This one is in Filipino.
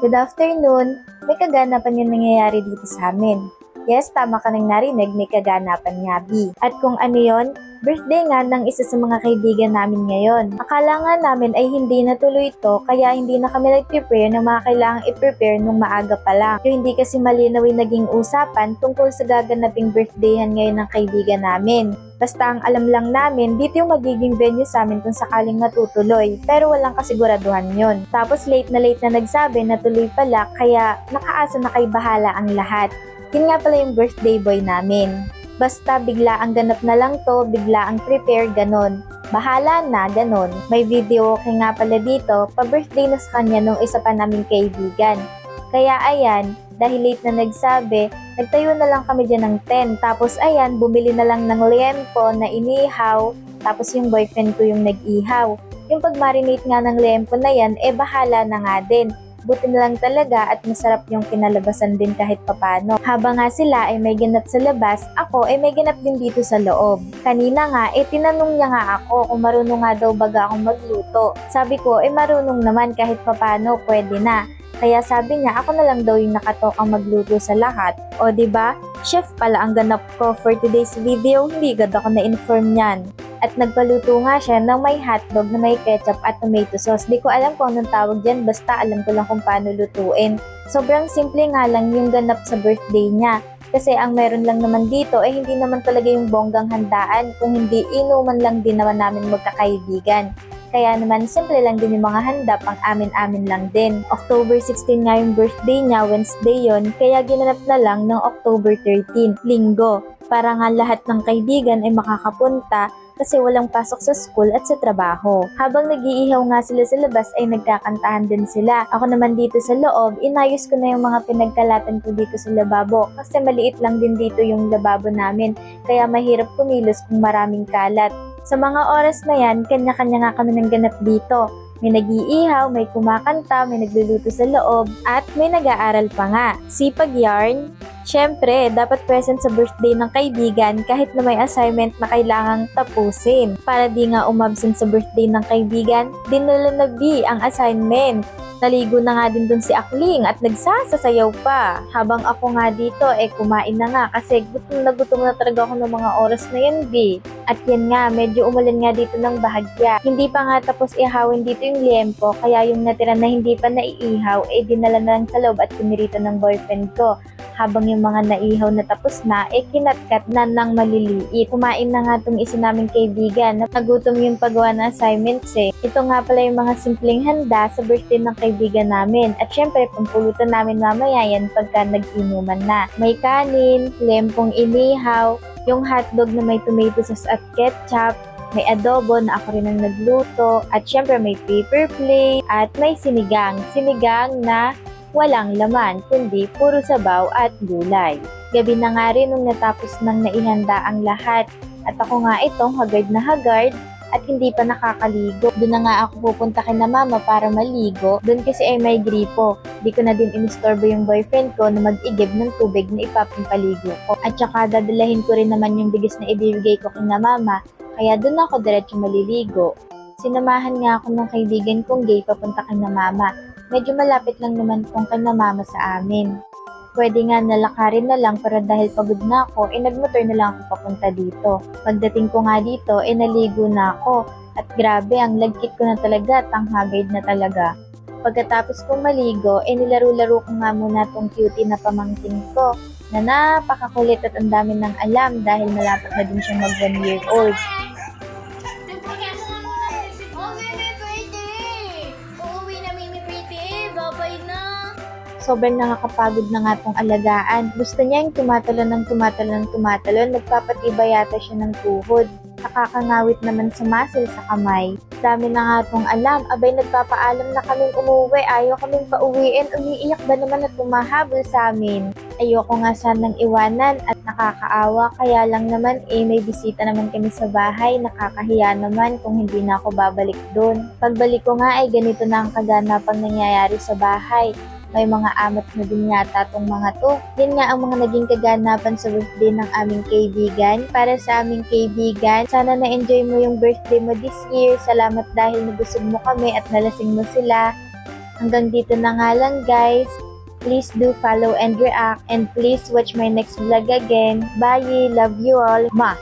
Good afternoon! May kaganapan yung nangyayari dito sa amin. Yes, tama ka nang narinig, may kaganapan nga, B. At kung ano yon, birthday nga ng isa sa mga kaibigan namin ngayon. Akala nga namin ay hindi natuloy ito, kaya hindi na kami nag-prepare ng mga kailangang i-prepare nung maaga pa lang. Pero hindi kasi malinaw yung naging usapan tungkol sa gaganaping birthdayhan ngayon ng kaibigan namin. Basta ang alam lang namin, dito yung magiging venue sa amin kung sakaling matutuloy, pero walang kasiguraduhan yon. Tapos late na nagsabi na tuloy pala, kaya nakaasa na kay bahala ang lahat. Yun nga pala yung birthday boy namin. Basta bigla ang ganap na lang to, bigla ang prepare, ganon. Bahala na, ganon. May video okay nga pala dito, pa-birthday na sa kanya nung isa pa naming kaibigan. Kaya ayan, dahil late na nagsabi, nagtayo na lang kami dyan ng tent. Tapos ayan, bumili na lang ng liempo na inihaw, tapos yung boyfriend ko yung nag-ihaw. Yung pag-marinate nga ng liempo na yan, bahala na nga din. Buti na lang talaga at masarap yung kinalabasan din kahit papano. Habang nga sila ay may ganap sa labas, ako ay may ganap din dito sa loob. Kanina nga, tinanong niya nga ako kung marunong nga daw baga akong magluto. Sabi ko, marunong naman kahit papano, pwede na. Kaya sabi niya, ako na lang daw yung nakatokang magluto sa lahat. O diba? Chef pala ang ganap ko for today's video, hindi agad ako na-inform niyan. At nagpaluto nga siya ng may hotdog na may ketchup at tomato sauce. Di ko alam kung anong tawag dyan, basta alam ko lang kung paano lutuin. Sobrang simple nga lang yung ganap sa birthday niya. Kasi ang meron lang naman dito ay hindi naman talaga yung bonggang handaan, kung hindi inuman lang din naman namin magkakaibigan. Kaya naman simple lang din yung mga handa, pang amin-amin lang din. October 16 nga yung birthday niya, Wednesday yon, kaya ginanap na lang ng October 13, Linggo. Para nga lahat ng kaibigan ay makakapunta kasi walang pasok sa school at sa trabaho. Habang nag-iihaw nga sila sa labas ay nagkakantahan din sila. Ako naman dito sa loob, inayos ko na yung mga pinagkalatan ko dito sa lababo kasi maliit lang din dito yung lababo namin kaya mahirap kumilos kung maraming kalat. Sa mga oras na yan, kanya-kanya nga kami ng ganap dito. May nag-iihaw, may kumakanta, may nagluluto sa loob, at may nag-aaral pa nga. Sipag yarn. Siyempre, dapat present sa birthday ng kaibigan kahit na may assignment na kailangang tapusin. Para di nga umabsent sa birthday ng kaibigan, dinala na B ang assignment. Naligo na nga din dun si Akling at nagsasasayaw pa. Habang ako nga dito, kumain na nga kasi gutom na talaga ako ng mga oras na yan, B. At yan nga, medyo umulan nga dito ng bahagya. Hindi pa nga tapos ihawin dito yung liempo, kaya yung natira na hindi pa naiihaw, dinala na lang sa loob at pinirito ng boyfriend ko. Habang yung mga naihaw na tapos na, kinatkat na ng maliliit. Kumain na nga tong isa naming kaibigan. Nagutom yung paggawa ng assignments Ito nga pala yung mga simpleng handa sa birthday ng kaibigan namin. At syempre, pampulutan namin mamaya yan pagka nag-inuman na. May kanin, lempong inihaw, yung hotdog na may tomato sauce at ketchup, may adobo na ako rin ang nagluto, at syempre may paper plate, at may sinigang na walang laman, kundi puro sabaw at gulay. Gabi na nga rin nung natapos nang naihanda ang lahat. At ako nga itong haggard na haggard at hindi pa nakakaligo. Doon na nga ako pupunta kay na mama para maligo. Doon kasi may gripo. Di ko na din inistorbo yung boyfriend ko na mag-igib ng tubig na ipapampaligo ko. At saka dadalahin ko rin naman yung bigas na ibibigay ko kay na mama. Kaya doon ako diretso maliligo. Sinamahan nga ako ng kaibigan kong gay papunta kay na mama. Medyo malapit lang naman kung kay na mama sa amin. Pwede nga nalakarin na lang pero dahil pagod na ako, nagmotor na lang ako papunta dito. Pagdating ko nga dito, naligo na ako. At grabe, ang lagkit ko na talaga at ang haggard na talaga. Pagkatapos kong maligo, nilaro-laro ko nga muna tong cutie na pamangkin ko na napakakulit at ang dami ng alam dahil malapit na din siya mag 1 year old. Sobrang nakakapagod na nga tong alagaan. Gusto niya yung tumatalon, nagpapatibay yata siya ng tuhod. Nakakangawit naman sa muscle sa kamay. Dami na nga tong alam, abay nagpapaalam na kaming umuwi, ayaw kaming pauwiin, umiiyak ba naman at pumahabol sa amin. Ayoko nga sanang iwanan at nakakaawa, kaya lang naman may bisita naman kami sa bahay, nakakahiya naman kung hindi na ako babalik doon. Pagbalik ko nga ganito na ang kaganapang nangyayari sa bahay. May mga amats na din yata tong mga to. Yan nga ang mga naging kaganapan sa birthday ng aming kaibigan. Para sa aming kaibigan, sana na-enjoy mo yung birthday mo this year. Salamat dahil nabusog mo kami at nalasing mo sila. Hanggang dito na nga lang guys. Please do follow and react and please watch my next vlog again. Bye! Love you all! Ma!